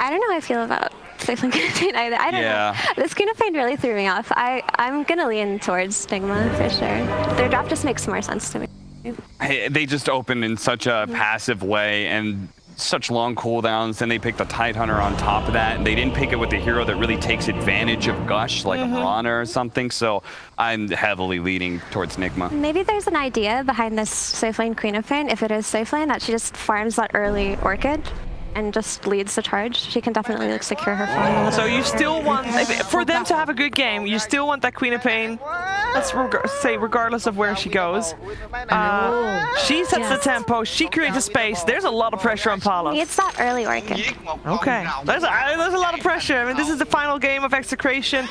I don't know how I feel about Safelink Queen of Pain either. I don't know. This Queen of Pain really threw me off. I'm gonna lean towards Nigma for sure. Their drop just makes more sense to me. They just opened in such a passive way and such long cooldowns. Then they picked the Tidehunter on top of that, and they didn't pick it with the hero that really takes advantage of Gush, like a Piranha or something. So I'm heavily leaning towards Nigma. Maybe there's an idea behind this safe lane Queen of Pain, if it is safe lane, that she just farms that early Orchid and just leads the charge. She can definitely like secure her farm. So you still want, for them to have a good game, you still want that Queen of Pain, let's say regardless of where she goes. She sets the tempo, she creates a space. There's a lot of pressure on Palos. It's that early Orchid. Okay, there's a lot of pressure. I mean, this is the final game of XctN,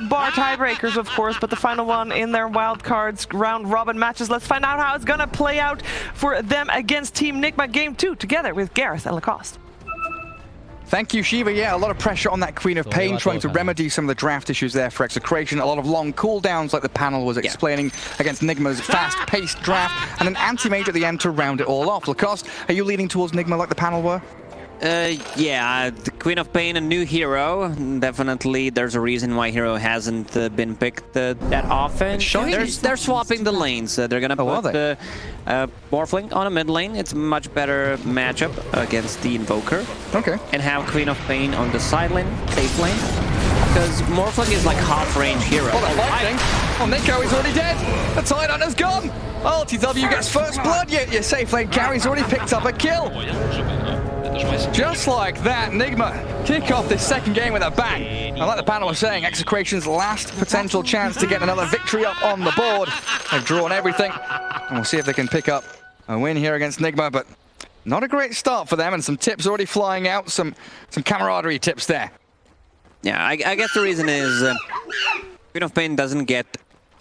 bar tiebreakers of course, but the final one in their wild cards round robin matches. Let's find out how it's gonna play out for them against Team Nigma Game 2 together with Gareth and Lacoste. Thank you, Shiva. Yeah, a lot of pressure on that Queen of Pain, trying to remedy some of the draft issues there for XctN. A lot of long cooldowns, like the panel was explaining, against Nigma's fast-paced draft, and an Anti-Mage at the end to round it all off. Lacoste, are you leaning towards Nigma like the panel were? Yeah, the Queen of Pain, a new hero. Definitely, there's a reason why hero hasn't been picked that often. They're swapping the lanes. They're gonna put Morphling on a mid lane. It's a much better matchup against the Invoker. Okay. And have Queen of Pain on the side lane, safe lane. Because Morphling is like half-range hero. Oh, Nico is already dead. The Tidehunter's gone. iLTW gets first blood, yet your safe lane carry's already picked up a kill. Just like that, Nigma kick off this second game with a bang. And like the panel was saying, XctN's last potential chance to get another victory up on the board. They've drawn everything, and we'll see if they can pick up a win here against Nigma, but not a great start for them, and some tips already flying out, some camaraderie tips there. Yeah, I guess the reason is Queen of Pain doesn't get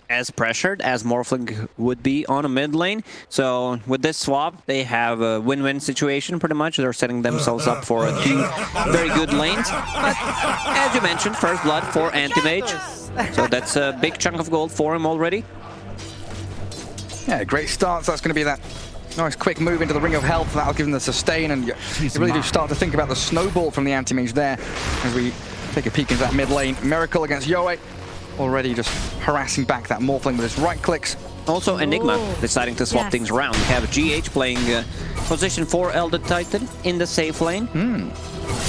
as pressured as Morphling would be on a mid lane. So with this swap, they have a win-win situation pretty much. They're setting themselves up for two very good lanes. But as you mentioned, first blood for Anti-Mage. So that's a big chunk of gold for him already. Yeah, great start. So that's going to be that nice quick move into the Ring of Health. That'll give them the sustain, and you really do start to think about the snowball from the Anti-Mage there as we take a peek into that mid lane. Miracle against Yoe. Already just harassing back that Morphling with his right clicks. Also Enigma deciding to swap things around. We have GH playing position 4 Elder Titan in the safe lane.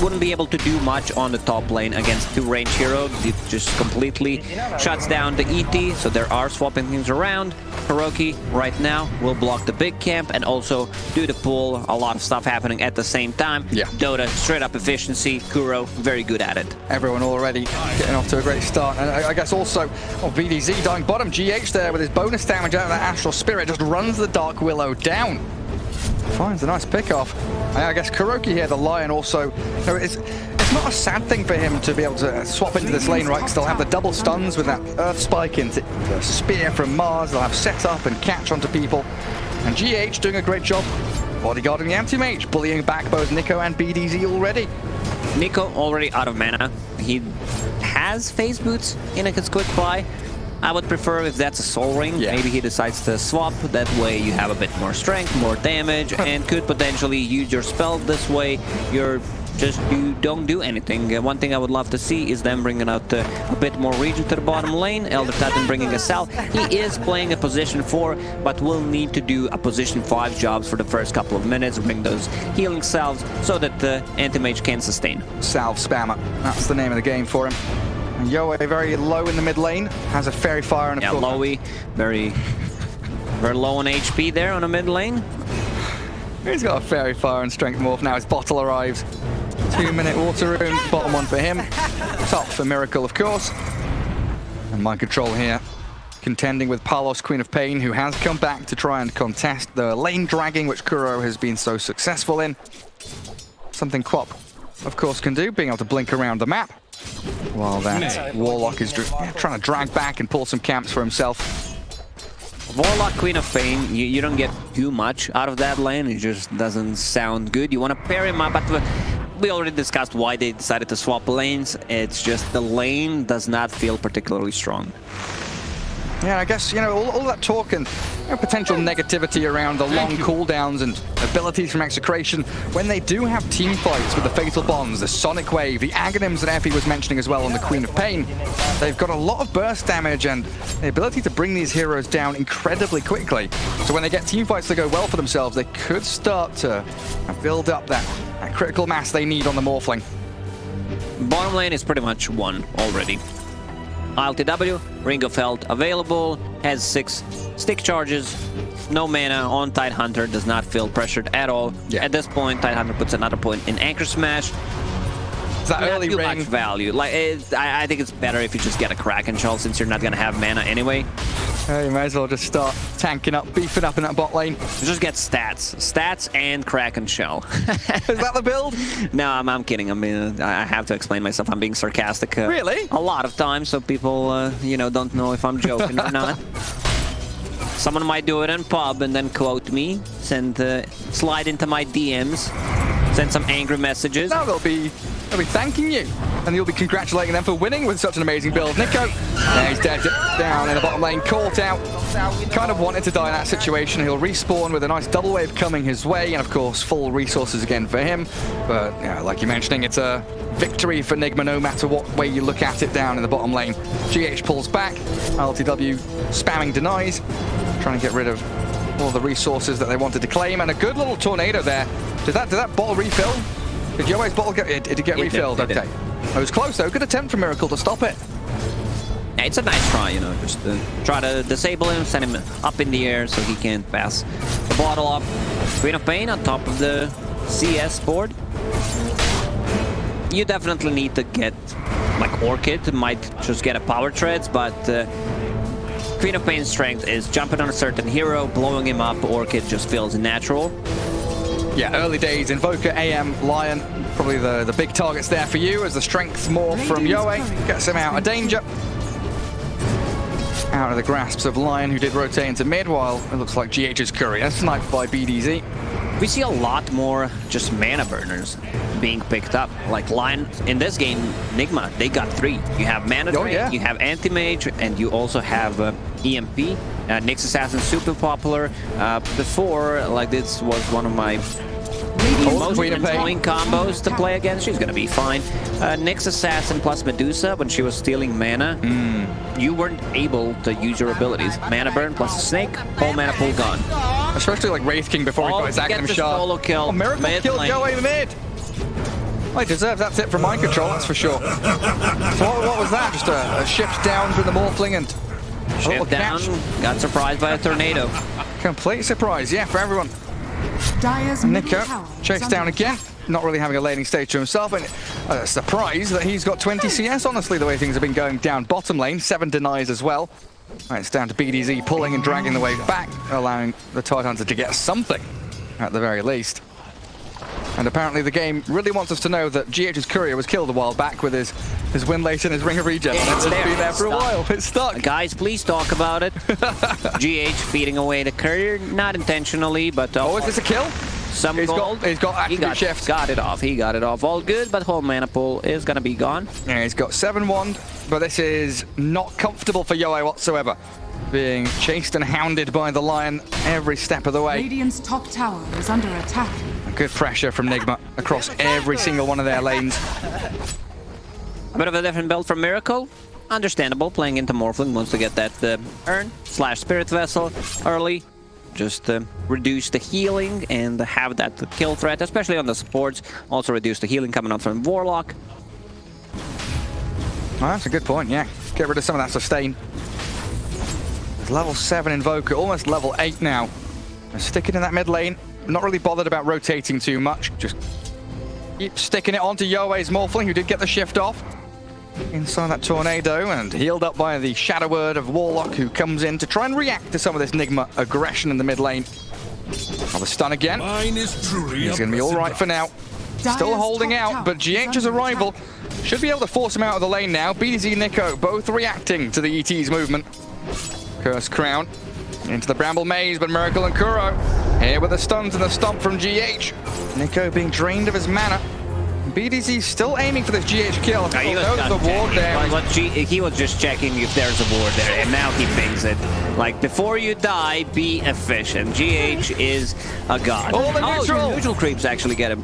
Wouldn't be able to do much on the top lane against two range heroes. It just completely shuts down the ET, so there are swapping things around. Hiroki right now will block the big camp and also do the pull. A lot of stuff happening at the same time. Dota, straight up efficiency. Kuro, very good at it. Everyone already getting off to a great start. And I guess also, BDZ dying bottom. GH there with his bonus damage out of that Astral Spirit just runs the Dark Willow down. Finds a nice pick-off. I guess Kuroki here, the Lion, also, it's not a sad thing for him to be able to swap into this lane, right? Because they'll have the double stuns with that Earth Spike into the Spear from Mars. They'll have setup and catch onto people. And GH doing a great job bodyguarding the Anti-Mage, bullying back both Nico and BDZ already. Nico already out of mana. He has phase boots in his quick fly. I would prefer if that's a soul ring. Maybe he decides to swap. That way you have a bit more strength, more damage, and could potentially use your spell this way. You don't do anything. One thing I would love to see is them bringing out a bit more region to the bottom lane. Elder Titan bringing a cell. He is playing a position 4, but will need to do a position 5 jobs for the first couple of minutes. Bring those healing salves so that the Anti-Mage can sustain. Salve spammer. That's the name of the game for him. And Yoe very low in the mid lane, has a Fairy Fire and a Lowy, very low on HP there on the mid lane. He's got a Fairy Fire and Strength Morph now. His bottle arrives. 2-minute water rune, bottom one for him. Top for Miracle, of course. And Mind Control here, contending with Palos, Queen of Pain, who has come back to try and contest the lane dragging, which Kuro has been so successful in. Something QOP, of course, can do, being able to blink around the map. While that Warlock is trying to drag back and pull some camps for himself. Warlock, Queen of Pain, you don't get too much out of that lane. It just doesn't sound good. You want to pair him up, but we already discussed why they decided to swap lanes. It's just the lane does not feel particularly strong. Yeah, I guess, you know, all that talk and potential negativity around the long cooldowns and abilities from Execration, when they do have team fights with the Fatal Bonds, the Sonic Wave, the Aghanims that Effie was mentioning as well on the Queen of Pain, they've got a lot of burst damage and the ability to bring these heroes down incredibly quickly. So when they get team fights that go well for themselves, they could start to build up that critical mass they need on the Morphling. Bottom lane is pretty much won already. iLTW, Ring of Health available, has 6 stick charges, no mana on Tidehunter, does not feel pressured at all. Yeah. At this point, Tidehunter puts another point in Anchor Smash. Is that early too ring? much value. Like, I think it's better if you just get a Kraken Shell since you're not gonna have mana anyway. You may as well just start tanking up, beefing up in that bot lane. Just get stats and Kraken Shell. Is that the build? No, I'm kidding. I mean, I have to explain myself. I'm being sarcastic. Really? A lot of times, so people, you know, don't know if I'm joking or not. Someone might do it in pub and then quote me, slide into my DMs, send some angry messages. No, they'll be thanking you, and you'll be congratulating them for winning with such an amazing build. Nico, he's dead down in the bottom lane, caught out. Kind of wanted to die in that situation. He'll respawn with a nice double wave coming his way, and of course, full resources again for him. But yeah, like you're mentioning, it's a victory for Nigma no matter what way you look at it down in the bottom lane. GH pulls back, iLTW spamming denies, trying to get rid of all the resources that they wanted to claim, and a good little tornado there. Did that bottle refill? Did Yoe's bottle get refilled? It did. Okay. It was close though. Good attempt from Miracle to stop it. Yeah, it's a nice try, you know, just try to disable him, send him up in the air so he can't pass the bottle up. Queen of Pain on top of the CS board. You definitely need to get, like Orchid might just get a power treads, but Queen of Pain's strength is jumping on a certain hero, blowing him up. Orchid just feels natural. Yeah, early days, Invoker, AM, Lion, probably the big targets there for you as the strength more from Yoe gets him out of danger. Out of the grasps of Lion, who did rotate into mid, while it looks like GH's Courier sniped by BDZ. We see a lot more just mana burners being picked up. Like Lion, in this game, Nigma, they got 3. You have Mana Drain, yeah. you have Anti-Mage, and you also have EMP. Nyx Assassin super popular. Before, like this was one of my most annoying combos to play against. She's gonna be fine. Nyx Assassin plus Medusa, when she was stealing mana, you weren't able to use your abilities. Mana burn plus a snake, whole mana pool gone. Especially like Wraith King before he got his Aghanim shard. Solo kill. Oh, Miracle killed Yoe mid. Well, he deserves that's it from mind control, that's for sure. So what was that? Just a shift down with the Morphling and shift down, got surprised by a tornado. Complete surprise, yeah, for everyone. Nico chased down again, not really having a laning stage to himself, and a surprise that he's got 20 CS, honestly, the way things have been going down bottom lane. 7 denies as well. Right, it's down to BDZ pulling and dragging the wave back, allowing the Tidehunter to get something, at the very least. And apparently the game really wants us to know that GH's Courier was killed a while back with his win late and his Ring of Regen. It's been there for a while. It's stuck. Guys, please talk about it. GH feeding away the Courier, not intentionally, but... oh, is this a kill? Some he's gold. Got attribute shift. Got it off. He got it off. All good, but whole mana pool is going to be gone. Yeah, he's got 7 wand, but this is not comfortable for Yoe whatsoever. Being chased and hounded by the Lion every step of the way. Radiant's top tower is under attack. Good pressure from Nigma across every single one of their lanes. A bit of a different build from Miracle. Understandable, playing into Morphling, wants to get that Urn/Spirit Vessel early. Just reduce the healing and have that kill threat, especially on the supports. Also reduce the healing coming out from Warlock. Oh, that's a good point, yeah. Get rid of some of that sustain. Level 7 Invoker, almost level 8 now. And sticking in that mid lane. Not really bothered about rotating too much. Just keep sticking it onto Yoe's Morphling, who did get the shift off. Inside that tornado and healed up by the Shadow Word of Warlock, who comes in to try and react to some of this Nigma aggression in the mid lane. Oh, the stun again. He's going to be all right for now. Still holding out, but GH's arrival should be able to force him out of the lane now. BDZ and Nico both reacting to the ET's movement. Curse Crown into the Bramble Maze, but Miracle and Kuro here with the stuns and the stomp from GH. Nico being drained of his mana. BDZ still aiming for this GH kill. He was Although done the ward checking, there. he was just checking if there's a ward there, and now he pings it. Like, before you die, be efficient. GH is a god. Oh, the neutral! Neutral creeps actually get him.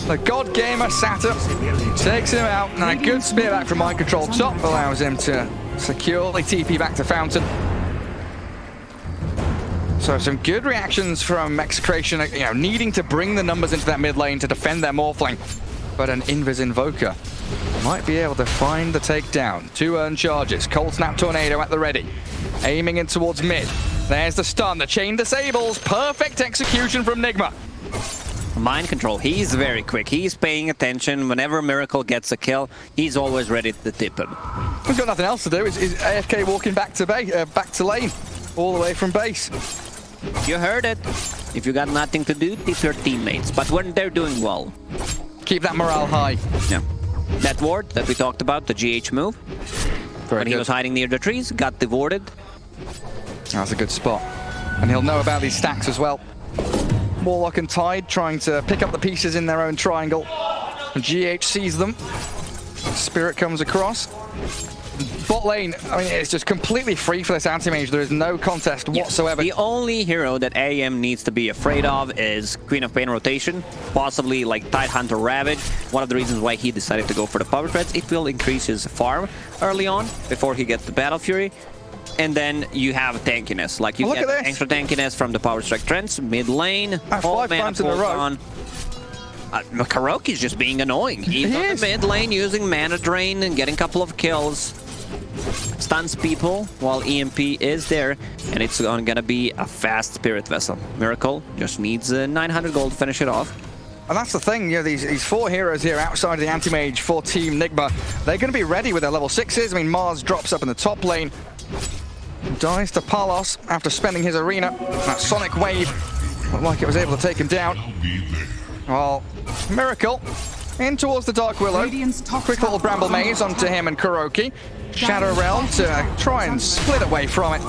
The God Gamer Saturn takes him out, and a good spear back from Mind Control top allows him to securely TP back to Fountain. So some good reactions from XctN, you know, needing to bring the numbers into that mid lane to defend their Morphling. But an Invis Invoker might be able to find the takedown. 2 earned charges. Cold Snap Tornado at the ready. Aiming in towards mid. There's the stun. The chain disables. Perfect execution from Nigma. Mind Control, he's very quick. He's paying attention. Whenever Miracle gets a kill, he's always ready to tip him. He's got nothing else to do. Is AFK walking back to back to lane, all the way from base. You heard it. If you got nothing to do, tip your teammates. But when they're doing well, Keep that morale high. yeah. That ward that we talked about, the GH move, when he was hiding near the trees, got devorded. That's a good spot. And he'll know about these stacks as well. Warlock and Tide trying to pick up the pieces in their own triangle. And GH sees them. Spirit comes across. Bot lane, I mean, it's just completely free for this Anti-Mage. There is no contest whatsoever. The only hero that AM needs to be afraid of is Queen of Pain rotation, possibly like Tidehunter Ravage. One of the reasons why he decided to go for the power threats, it will increase his farm early on before he gets the Battle Fury. And then you have tankiness, like you get extra tankiness from the Power Strike Trends, mid lane, 5 times in a row. Karoki's just being annoying. He's on the mid lane using mana drain and getting a couple of kills. Stuns people while EMP is there, and it's gonna be a fast Spirit Vessel. Miracle just needs 900 gold to finish it off. And that's the thing, you know, these 4 heroes here outside of the Anti-Mage for Team Nigma, they're going to be ready with their level 6s. I mean, Mars drops up in the top lane, dies to Palos after spending his arena. That Sonic Wave looked like it was able to take him down. Well, Miracle in towards the Dark Willow. Quick little Bramble Maze onto him and Kuroki. Shadow Realm to try and split away from it.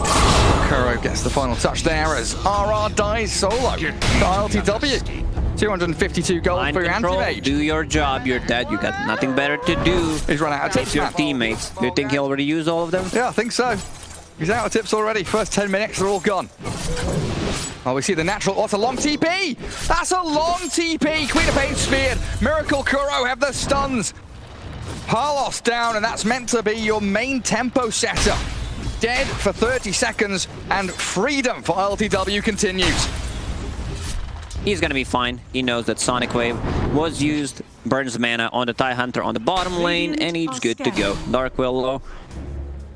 Kuro gets the final touch there as RR dies solo. The iLTW. 252 gold for your Anti-Mage. Do your job, you're dead, you got nothing better to do. He's run out of tips. Your teammates. Do you think he already used all of them? Yeah, I think so. He's out of tips already. First 10 minutes, they're all gone. Oh, we see the natural. Oh, it's a long TP! That's a long TP! Queen of Pain speared. Miracle Kuro have the stuns. Palos down, and that's meant to be your main tempo setter. Dead for 30 seconds, and freedom for iLTW continues. He's gonna be fine. He knows that Sonic Wave was used, burns mana on the Tidehunter on the bottom lane, and he's good to go. Dark Willow.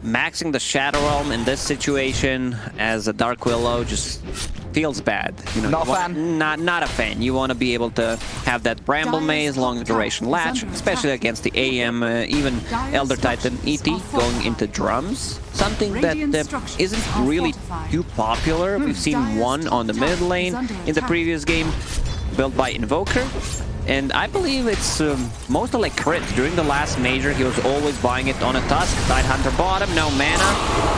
Maxing the Shadow Realm in this situation as a Dark Willow just feels bad. You know, not a fan? Not a fan. You want to be able to have that Bramble Maze, long duration latch, especially against the AM, even Elder Titan ET going into drums. Something that isn't really too popular. We've seen one on the mid lane in the previous game, built by Invoker. And I believe it's mostly like crit. During the last major, he was always buying it on a Tusk. Tidehunter bottom, no mana.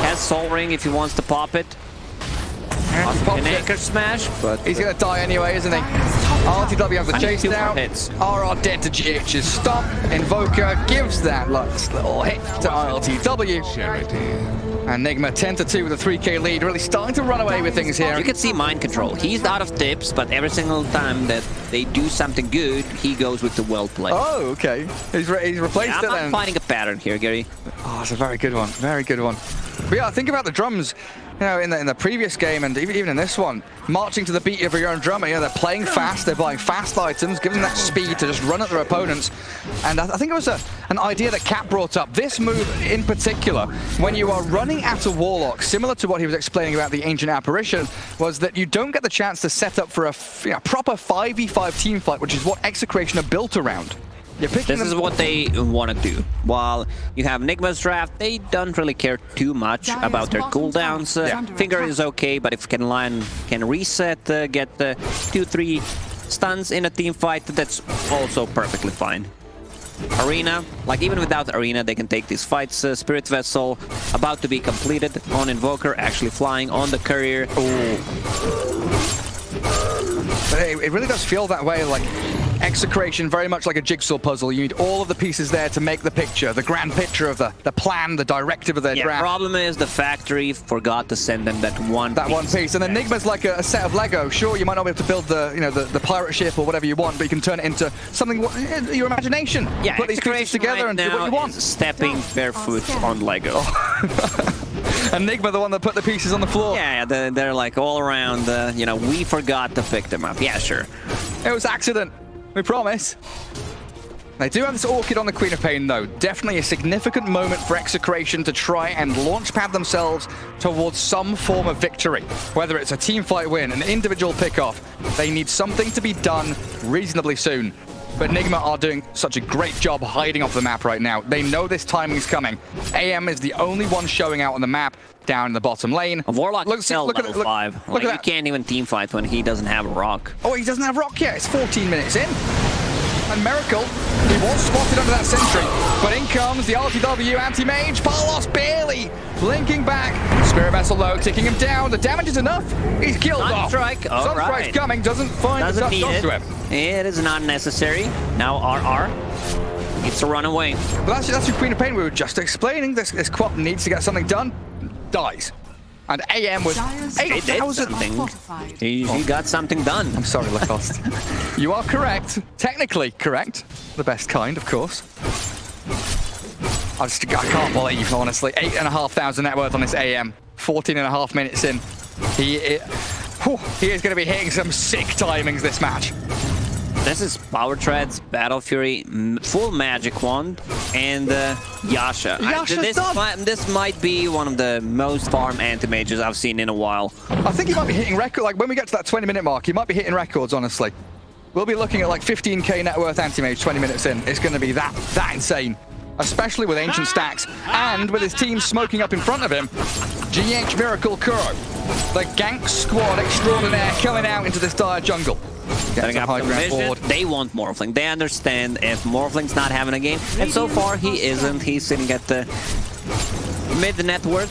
Has Soul Ring if he wants to pop it. An Anchor Smash, but he's gonna die anyway, isn't he? iLTW have the chase down. RR dead to GH's stop. Invoker gives that last little hit to iLTW. And Nigma 10-2 with a 3k lead, really starting to run away with things here. You can see Mind Control. He's out of tips, but every single time that they do something good, he goes with the well play. Oh, okay. He's replaced it then. I'm not finding a pattern here, Gary. Oh, it's a very good one. Very good one. But yeah, think about the drums. You know, in the previous game and even in this one, marching to the beat of your own drummer, you know, they're playing fast, they're buying fast items, giving them that speed to just run at their opponents. And I think it was an idea that Cap brought up. This move in particular, when you are running at a Warlock, similar to what he was explaining about the Ancient Apparition, was that you don't get the chance to set up for a proper 5v5 team fight, which is what XctN are built around. This is what they want to do. While you have Nigma's draft, they don't really care too much about their cooldowns. Finger is okay, but if can reset, get 2-3 stuns in a team fight, that's also perfectly fine. Arena, like even without Arena, they can take these fights. Spirit Vessel about to be completed on Invoker, actually flying on the Courier. But it really does feel that way, like Execration, very much like a jigsaw puzzle. You need all of the pieces there to make the picture, the grand picture of the plan, the directive of their draft. Problem is the factory forgot to send them that one piece. And then Nigma's like a set of Lego. Sure, you might not be able to build the pirate ship or whatever you want, but you can turn it into something, your imagination. Yeah, put these pieces together and do what you want. Stepping barefoot on Lego. And Nigma, the one that put the pieces on the floor. Yeah, they're like all around, we forgot to pick them up. Yeah, sure. It was accident. We promise. They do have this Orchid on the Queen of Pain, though. Definitely a significant moment for Execration to try and launchpad themselves towards some form of victory. Whether it's a team fight win, an individual pick-off, they need something to be done reasonably soon. But Nigma are doing such a great job hiding off the map right now. They know this timing's coming. AM is the only one showing out on the map down in the bottom lane. Warlock is still level 5. Look at that. You can't even team fight when he doesn't have a rock. Oh, he doesn't have rock yet. It's 14 minutes in. And Miracle, he was spotted under that sentry. But in comes the iLTW Anti-Mage. Palos barely blinking back. Spirit Vessel low, ticking him down. The damage is enough. He's killed off. Sunstrike's coming, doesn't find the touch to him. It is not necessary. Now RR needs to run away. But that's your Queen of Pain we were just explaining. This QOP needs to get something done. Dies. And AM was 8,000. He got something done. I'm sorry, Lacoste. You are correct. Technically correct. The best kind, of course. I can't believe, honestly. 8,500 net worth on this AM. 14.5 minutes in. He is going to be hitting some sick timings this match. This is Power Treads, Battle Fury, full Magic Wand, and Yasha. This might be one of the most farm anti-mages I've seen in a while. I think he might be hitting record. Like when we get to that 20-minute mark, he might be hitting records, honestly. We'll be looking at like 15k net worth anti-mage 20 minutes in. It's going to be that insane. Especially with Ancient stacks and with his team smoking up in front of him. GH Miracle Kuro, the gank squad extraordinaire coming out into this dire jungle. Setting up some vision. They want Morphling. They understand if Morphling's not having a game. And so far, he isn't. He's sitting at the mid-net worth.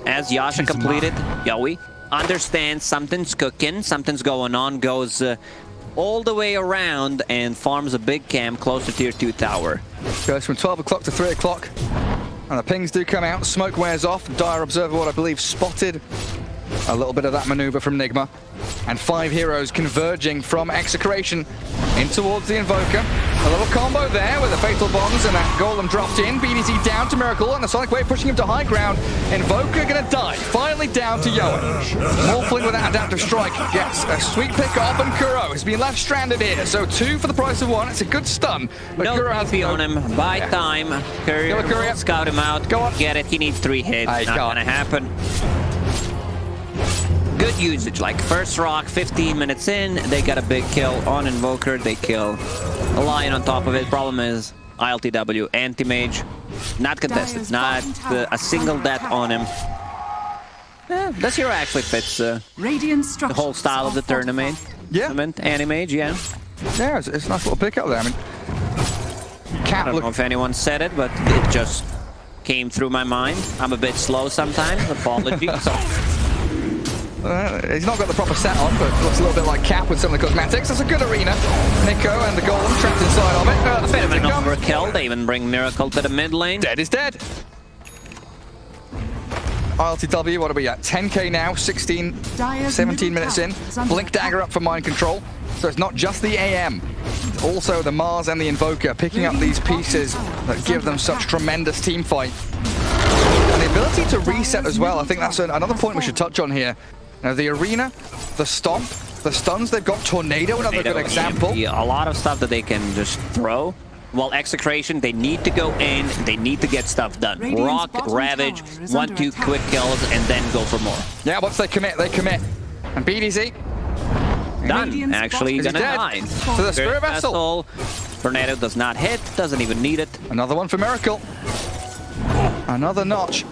As Yasha completed, Yowie understands something's cooking, something's going on, goes all the way around and farms a big camp close to tier 2 tower. Goes from 12 o'clock to 3 o'clock. And the pings do come out. Smoke wears off. Dire Observer, what I believe, spotted a little bit of that maneuver from Nigma. And 5 heroes converging from Execration in towards the Invoker. A little combo there with the Fatal Bonds and that Golem dropped in. BDZ down to Miracle and the Sonic Wave pushing him to high ground. Invoker gonna die. Finally down to Yoan. Morphling with that Adaptive Strike gets a sweet pick off and Kuro has been left stranded here. So 2 for the price of 1. It's a good stun. But No Kuro has TP on him. Buy time. Courier, scout him out. Go on. Get it. He needs 3 hits. Not gonna happen. Good usage, like first rock, 15 minutes in, they got a big kill on Invoker, they kill a Lion on top of it. Problem is, iLTW, Anti-Mage, not contested, not a single death on him. This hero actually fits the whole style of the tournament. Yeah. Anti-Mage, yeah. Yeah, it's a nice little pick up there. I mean, I don't know if anyone said it, but it just came through my mind. I'm a bit slow sometimes, apologies. He's not got the proper set on, but looks a little bit like Cap with some of the cosmetics. That's a good arena. Nico and the Golem trapped inside of it. A bit of an overkill. They even bring Miracle to the mid lane. Dead is dead. iLTW, what are we at? 10k now, 17 minutes in. Blink Dagger up for mind control. So it's not just the AM. Also the Mars and the Invoker picking up these pieces that give them such tremendous team fight. And the ability to reset as well. I think that's another point we should touch on here. Now, the arena, the stomp, the stuns, they've got Tornado, another good example. A lot of stuff that they can just throw. Well, Execration, they need to go in, they need to get stuff done. Rock, Ravage, 1-2 quick kills, and then go for more. Yeah, once they commit, they commit. And BDZ? Done. Actually gonna die. So the Spirit Vessel. Tornado does not hit, doesn't even need it. Another one for Miracle. Another notch.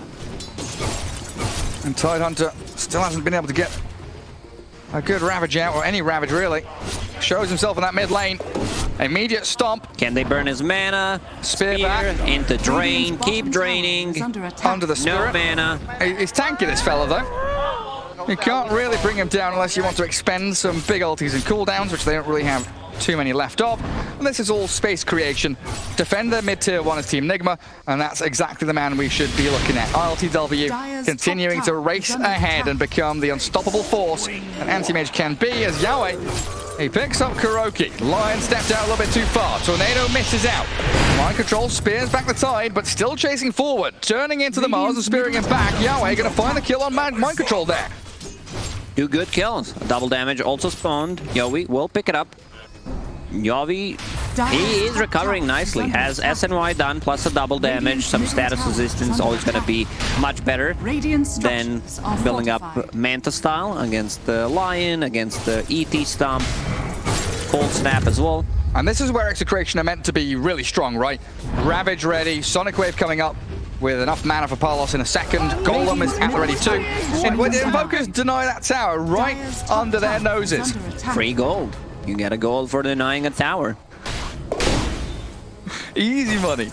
And Tidehunter still hasn't been able to get a good Ravage out, or any Ravage really. Shows himself in that mid lane. Immediate stomp. Can they burn his mana? Spear back. Into drain, keep draining. Under the Spirit. No mana. He's tanky, this fella, though. You can't really bring him down unless you want to expend some big ultis and cooldowns, which they don't really have too many left of. And this is all space creation. Defender mid-tier 1 is Team Nigma, and that's exactly the man we should be looking at. iLTW continuing to race ahead and become the unstoppable force that Anti-Mage can be as Yahweh, he picks up Kuroki. Lion stepped out a little bit too far. Tornado misses out. Mind Control spears back the Tide, but still chasing forward. Turning into the Mars and spearing him back. Yahweh gonna find the kill on Mind Control there. 2 good kills. Double damage also spawned. Yowie will pick it up. Yowie, he is recovering nicely. Has SNY done plus a double damage. Some status resistance, always going to be much better than building up Manta style against the Lion, against the ET Stomp, Cold Snap as well. And this is where XctN are meant to be really strong, right? Ravage ready, Sonic Wave coming up with enough mana for Palos in a second. Golem is at the ready too. And when the Invokers deny that tower right under their noses. Free gold. You get a gold for denying a tower. Easy money.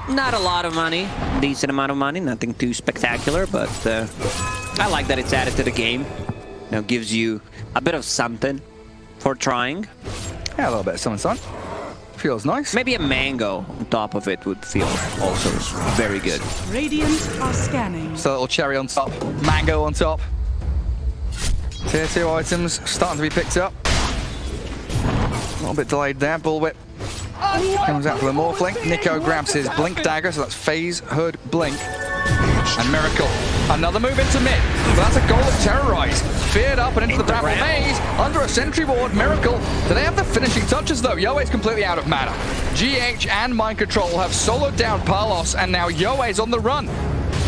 Not a lot of money. Decent amount of money. Nothing too spectacular, but I like that it's added to the game. You know, gives you a bit of something for trying. Yeah, a little bit of something, son. Feels nice. Maybe a mango on top of it would feel also very good. Radiant are scanning. So a little cherry on top, mango on top. Tier 2 items starting to be picked up. A little bit delayed there. Bullwhip comes out for the Morphling. Nico grabs his Blink Dagger, so that's Phase, Hood, Blink. And Miracle. Another move into mid. But that's a Golem Terrorize. Feared up and into the Babel Maze. Under a Sentry Ward, Miracle. Do they have the finishing touches though? Yoe's completely out of mana. GH and Mind Control have soloed down Palos, and now Yoe's on the run.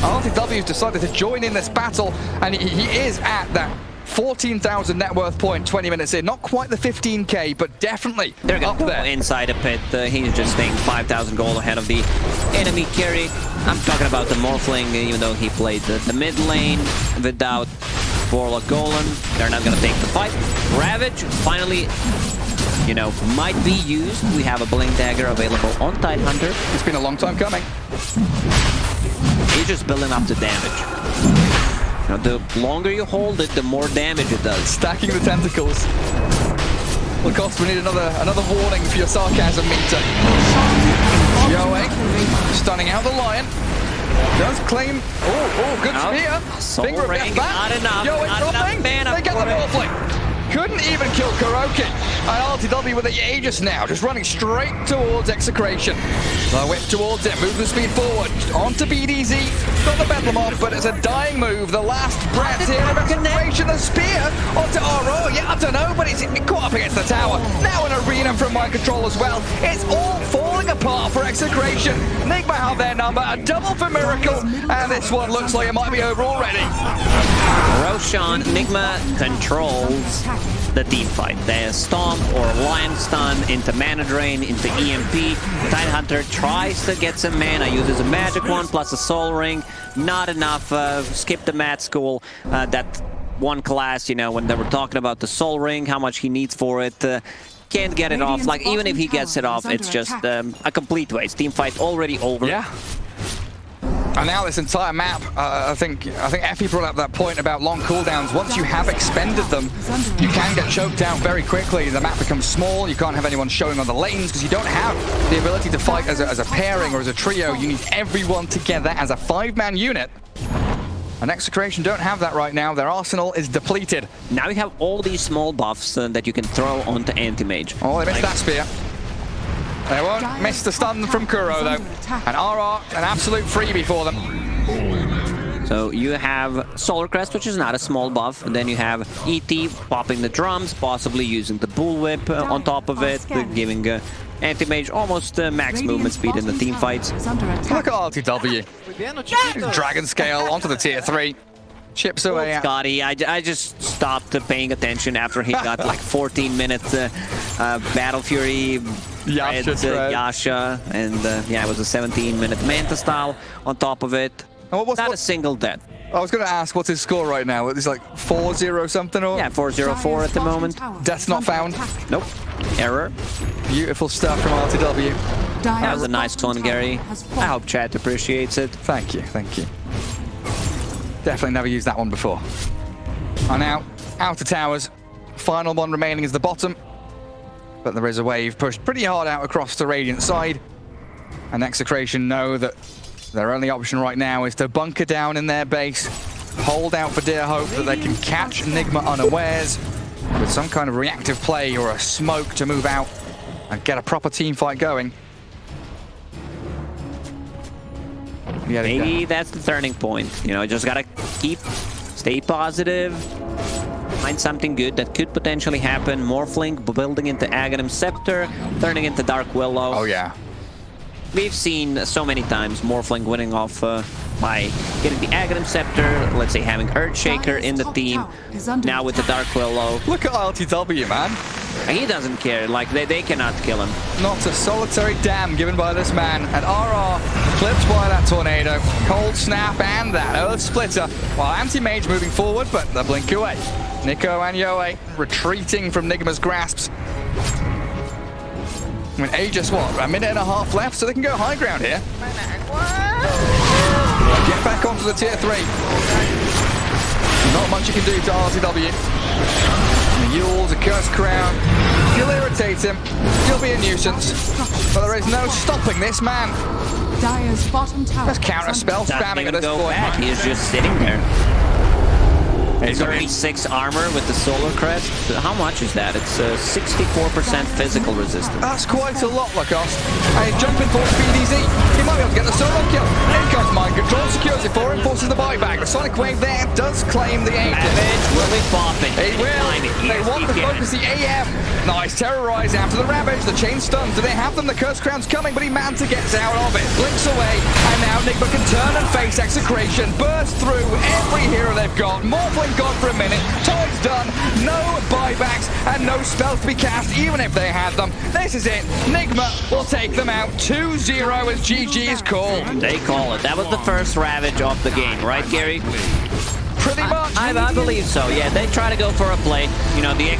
iLTW's decided to join in this battle, and he is at that 14,000 net worth point 20 minutes in. Not quite the 15k, but definitely They're up gonna there. go inside a pit. He's just staying 5,000 gold ahead of the enemy carry. I'm talking about the Morphling, even though he played the mid lane without Warlock Golem. They're not gonna take the fight. Ravage finally, you know, might be used. We have a Blink Dagger available on Tidehunter. It's been a long time coming. He's just building up the damage. Now, the longer you hold it, the more damage it does. Stacking the tentacles. Lacoste, we need another warning for your sarcasm meter. Yoe stunning out the Lion. Does claim. Oh, good spear. Soul Finger of Ring, death back. not enough. Yoe Not dropping. enough mana They get the for it. Morphling. Couldn't even kill Kuroki. And iLTW with the Aegis now, just running straight towards XctN. The whip towards it, movement speed forward, onto BDZ. Got the Bedlam off, but it's a dying move. The last breath here of XctN. The spear onto RO. Yeah, I don't know, but it's caught up against the tower. Now an arena from Mind Control as well. It's all falling apart for XctN. Nigma have their number, a double for Miracle, and this one looks like it might be over already. Roshan, Nigma controls the team fight. The Stomp or Lion Stun into Mana Drain, into EMP. Tidehunter tries to get some mana, uses a Magic Wand plus a Soul Ring. Not enough. Skip the Mat School. That one class, you know, when they were talking about the Soul Ring, how much he needs for it. Can't get it off. Like, even if he gets it off, it's just a complete waste. Team fight already over. Yeah. And now this entire map, I think Effie brought up that point about long cooldowns. Once you have expended them, you can get choked out very quickly. The map becomes small. You can't have anyone showing on the lanes because you don't have the ability to fight as a pairing or as a trio. You need everyone together as a 5-man unit. And XctN don't have that right now. Their arsenal is depleted. Now you have all these small buffs that you can throw onto Anti-Mage. Oh, they missed that spear. They won't miss the stun from Kuro, though. And RR, an absolute freebie for them. So you have Solar Crest, which is not a small buff. And then you have ET popping the drums, possibly using the Bullwhip on top of it, giving Anti-Mage almost max movement speed in the team fights. Look at iLTW. Dragon Scale onto the tier 3. Chips away out. Scotty, I just stopped paying attention after he got like 14 minutes Battle Fury, Yasha, and yeah, it was a 17-minute Manta style on top of it. Not a single death. I was going to ask, what's his score right now? It's like 4-0 something? Or? Yeah, 4-0-4 at the moment. Death's not found? Nope. Error. Beautiful stuff from iLTW. That was a nice one, Gary. I hope chat appreciates it. Thank you, thank you. Definitely never used that one before. And now, outer towers. Final one remaining is the bottom. But there is a wave pushed pretty hard out across the Radiant side. And XctN know that their only option right now is to bunker down in their base, hold out for dear hope that they can catch Nigma unawares with some kind of reactive play or a smoke to move out and get a proper team fight going. Maybe that's the turning point. You know, just gotta stay positive, find something good that could potentially happen. Morphling building into Aghanim Scepter, turning into Dark Willow. Oh yeah. We've seen so many times Morphling winning off by getting the Aghanim Scepter, let's say having Earthshaker in the team, now with the Dark Willow. Look at iLTW, man. He doesn't care, like they cannot kill him. Not a solitary damn given by this man. And RR clipped by that tornado, cold snap and that Earth Splitter, while Anti-Mage moving forward, but the blink away. Nico and Yoe retreating from Nigma's grasps. I mean, just what, a minute and a half left, so they can go high ground here. Get back onto the tier 3. Not much you can do to RTW. The Yules, a Cursed Crown. You'll irritate him, you'll be a nuisance, but there is no stopping this man. Dire's bottom tower. Let's counter spell spamming at this point. Back. He's just sitting there. 36 armor with the Solar Crest. How much is that? It's 64% physical resistance. That's quite a lot, Lacoste. And he's jumping for BDZ. He might be able to get the solo kill. In comes Mind Control, secures it for him, forces the buyback. The Sonic Wave there does claim the aim. Will he pop it? He will. They want to focus the AM. Nice terrorize after the Ravage. The chain stuns. Do they have them? The Curse Crown's coming, but he managed to get out of it. Blinks away, and now Nigma can turn and face XctN. Burst through every hero they've got. Morphling gone for a minute. Time's done. No buybacks and no spells to be cast, even if they had them. This is it. Nigma will take them out. 2-0 as GG is called. They call it. That was the first Ravage of the game, right, Gary? Pretty much. I believe so. Yeah, they try to go for a play. You know, the